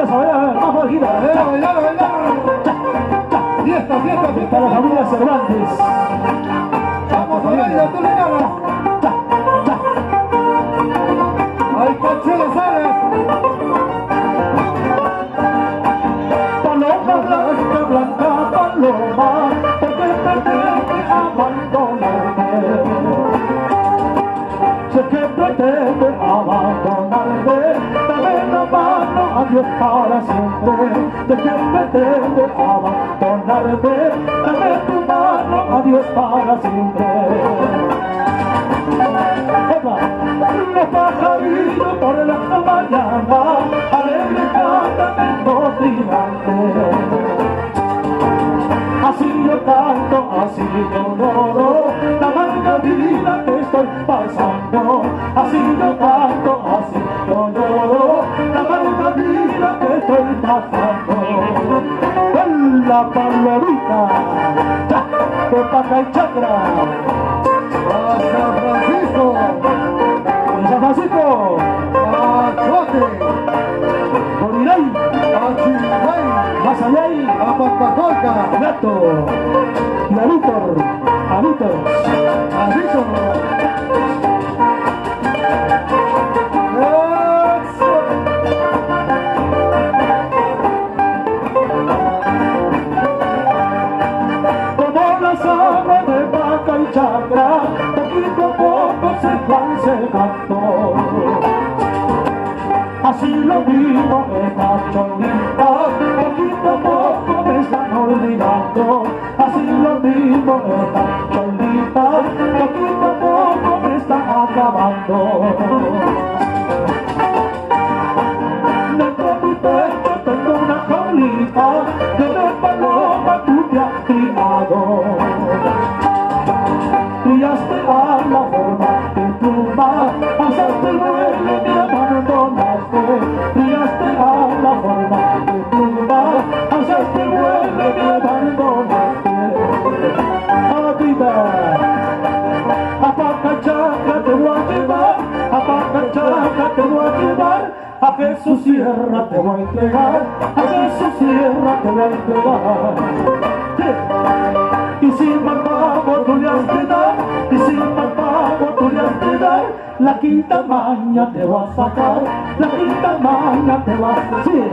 familias a bailar, más bajita. Bailar. Fiesta. Para la familia Cervantes. Vamos a bailar, tú le ganas. Al Consuelo Salas. Paloma blanca, paloma, porque pretende abandonarme. Sé que pretende abandonarme, dame la mano, adiós para siempre. Sé que pretende abandonarme, dame tu mano, adiós para siempre. Opa. Los pajaritos por la mañana, alegre cantan en motivante. Así yo canto, así yo lloro, la amarga vida que estoy pasando. Así yo canto, así yo lloro, la amarga vida que estoy pasando. Con la palomita, de Paca y Chacra, A San Francisco. San Francisco, A Chote. Boriray, A Chihuahua. Masayay, A Pampacolca. Gato, Narutor, Abitos. A Rizo. Como las aguas de Paca y Chacra, poquito a poco se van secando. Así lo mismo esta cholita, poquito a poco me están olvidando. Así lo mismo esta cholita, poquito a poco me están acabando. Dentro de mi pecho tengo una jaulita que de paloma tú te has criado. Criaste a la forma de pluma, pasaste el vuelo y me abandonaste. Criaste a la forma de pluma, pasaste el vuelo y me abandonaste. Arriba, a Paca Chacra te voy a llevar, a Paca Chacra te voy a llevar, a Jesús Sierra te voy a entregar, a Jesús Sierra te voy a entregar. Y si mal pago tú le has de dar, y si mal pago tú le has de dar, la quinta maña te va a sacar, la quinta maña te va a decir.